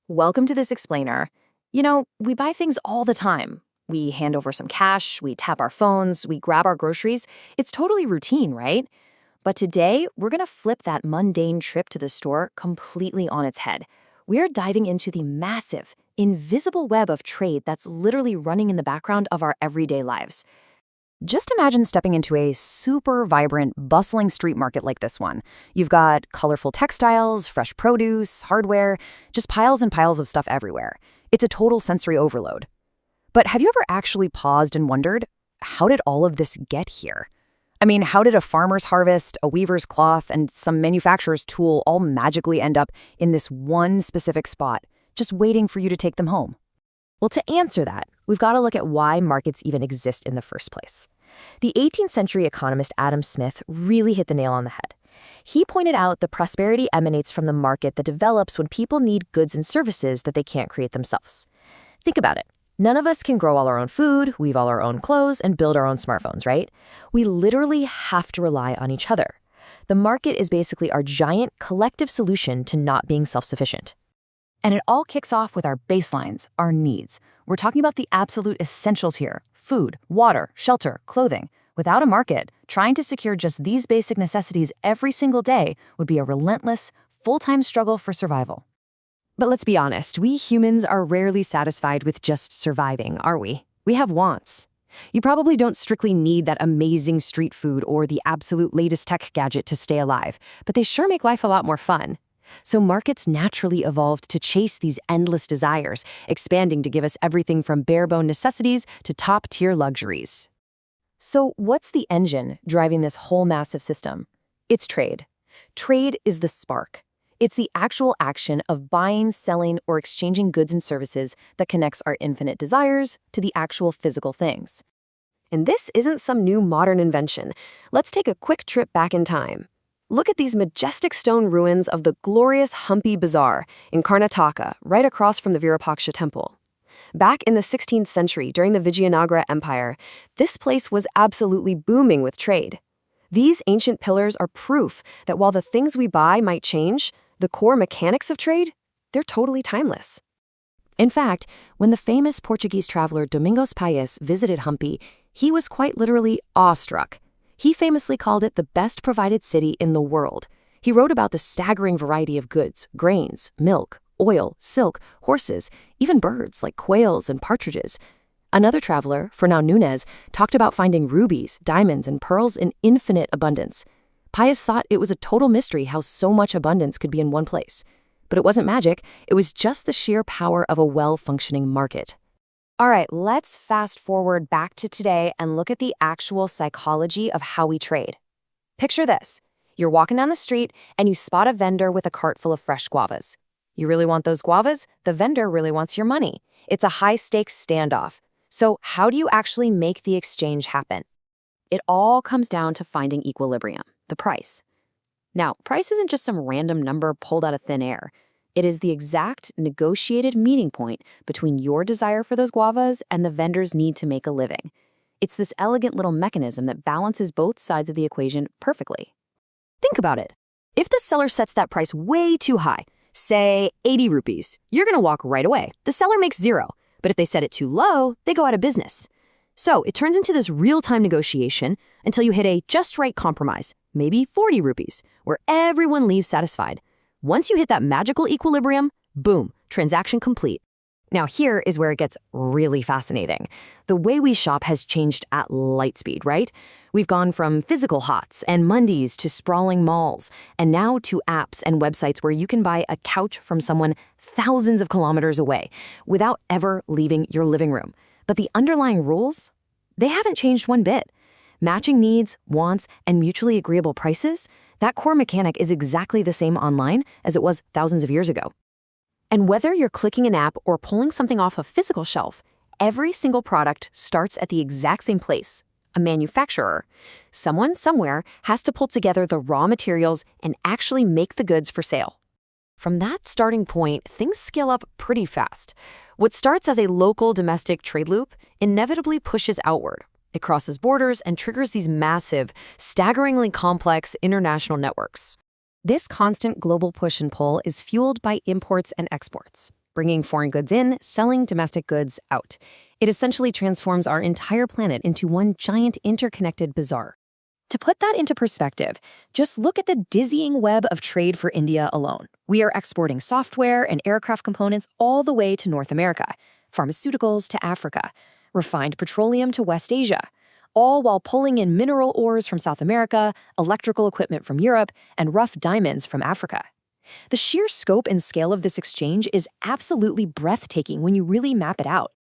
Welcome to this explainer. We buy things all the time. We hand over some cash, we tap our phones, we grab our groceries. It's totally routine, right? But today, we're going to flip that mundane trip to the store completely on its head. We're diving into the massive, invisible web of trade that's literally running in the background of our everyday lives. Just imagine stepping into a super vibrant, bustling street market like this one. You've got colorful textiles, fresh produce, hardware, just piles and piles of stuff everywhere. It's a total sensory overload. But have you ever actually paused and wondered, how did all of this get here? I mean, how did a farmer's harvest, a weaver's cloth, and some manufacturer's tool all magically end up in this one specific spot, just waiting for you to take them home? Well, to answer that, we've got to look at why markets even exist in the first place. The 18th century economist Adam Smith really hit the nail on the head. He pointed out the prosperity emanates from the market that develops when people need goods and services that they can't create themselves. Think about it. None of us can grow all our own food, weave all our own clothes, and build our own smartphones, right? We literally have to rely on each other. The market is basically our giant collective solution to not being self-sufficient. And it all kicks off with our baselines, our needs. We're talking about the absolute essentials here: food, water, shelter, clothing. Without a market, trying to secure just these basic necessities every single day would be a relentless, full-time struggle for survival. But let's be honest, we humans are rarely satisfied with just surviving, are we? We have wants. You probably don't strictly need that amazing street food or the absolute latest tech gadget to stay alive, but they sure make life a lot more fun. So markets naturally evolved to chase these endless desires, expanding to give us everything from bare-bone necessities to top-tier luxuries. So what's the engine driving this whole massive system? It's trade. Trade is the spark. It's the actual action of buying, selling, or exchanging goods and services that connects our infinite desires to the actual physical things. And this isn't some new modern invention. Let's take a quick trip back in time. Look at these majestic stone ruins of the glorious Hampi Bazaar in Karnataka, right across from the Virupaksha temple. Back in the 16th century, during the Vijayanagara Empire, this place was absolutely booming with trade. These ancient pillars are proof that while the things we buy might change, the core mechanics of trade, they're totally timeless. In fact, when the famous Portuguese traveler Domingos Paes visited Hampi, he was quite literally awestruck. He famously called it the best provided city in the world. He wrote about the staggering variety of goods, grains, milk, oil, silk, horses, even birds like quails and partridges. Another traveler, Fernão Nunes, talked about finding rubies, diamonds, and pearls in infinite abundance. Paes thought it was a total mystery how so much abundance could be in one place. But it wasn't magic, it was just the sheer power of a well-functioning market. All right, let's fast forward back to today and look at the actual psychology of how we trade. Picture this. You're walking down the street and you spot a vendor with a cart full of fresh guavas. You really want those guavas? The vendor really wants your money. It's a high-stakes standoff. So how do you actually make the exchange happen? It all comes down to finding equilibrium, the price. Now, price isn't just some random number pulled out of thin air. It is the exact negotiated meeting point between your desire for those guavas and the vendor's need to make a living. It's this elegant little mechanism that balances both sides of the equation perfectly. Think about it. If the seller sets that price way too high, say 80 rupees, you're going to walk right away. The seller makes zero. But if they set it too low, they go out of business. So it turns into this real-time negotiation until you hit a just right compromise, maybe 40 rupees, where everyone leaves satisfied. Once you hit that magical equilibrium, boom, transaction complete. Now here is where it gets really fascinating. The way we shop has changed at light speed, right? We've gone from physical hots and Mondays to sprawling malls, and now to apps and websites where you can buy a couch from someone thousands of kilometers away without ever leaving your living room. But the underlying rules, they haven't changed one bit. Matching needs, wants, and mutually agreeable prices, that core mechanic is exactly the same online as it was thousands of years ago. And whether you're clicking an app or pulling something off a physical shelf, every single product starts at the exact same place, a manufacturer. Someone somewhere has to pull together the raw materials and actually make the goods for sale. From that starting point, things scale up pretty fast. What starts as a local domestic trade loop inevitably pushes outward. It crosses borders and triggers these massive, staggeringly complex international networks. This constant global push and pull is fueled by imports and exports. bringing foreign goods in, selling domestic goods out. It essentially transforms our entire planet into one giant interconnected bazaar. To put that into perspective, just look at the dizzying web of trade for India alone. We are exporting software and aircraft components all the way to North America, pharmaceuticals to Africa, refined petroleum to West Asia, all while pulling in mineral ores from South America, electrical equipment from Europe, and rough diamonds from Africa. The sheer scope and scale of this exchange is absolutely breathtaking when you really map it out.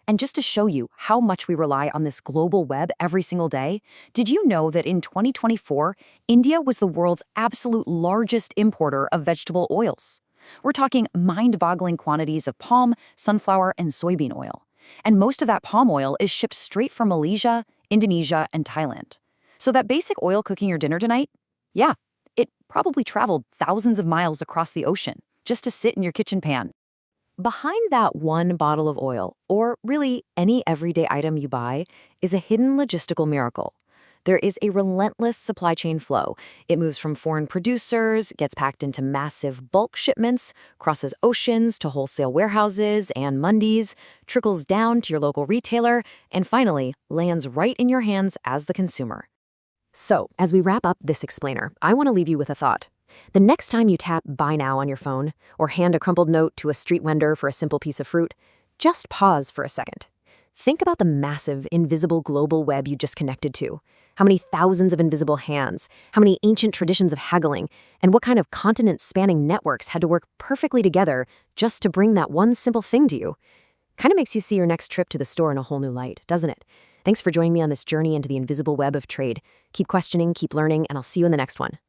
And just to show you how much we rely on this global web every single day, did you know that in 2024, India was the world's absolute largest importer of vegetable oils? We're talking mind-boggling quantities of palm, sunflower, and soybean oil. And most of that palm oil is shipped straight from Malaysia, Indonesia, and Thailand. So that basic oil cooking your dinner tonight? Yeah, it probably traveled thousands of miles across the ocean just to sit in your kitchen pan. Behind that one bottle of oil, or really any everyday item you buy, is a hidden logistical miracle. There is a relentless supply chain flow. It moves from foreign producers, gets packed into massive bulk shipments, crosses oceans to wholesale warehouses and mandis, trickles down to your local retailer, and finally lands right in your hands as the consumer. So, as we wrap up this explainer, I want to leave you with a thought. The next time you tap Buy Now on your phone or hand a crumpled note to a street vendor for a simple piece of fruit, just pause for a second. Think about the massive, invisible global web you just connected to. How many thousands of invisible hands, how many ancient traditions of haggling, and what kind of continent-spanning networks had to work perfectly together just to bring that one simple thing to you. Kind of makes you see your next trip to the store in a whole new light, doesn't it? Thanks for joining me on this journey into the invisible web of trade. Keep questioning, keep learning, and I'll see you in the next one.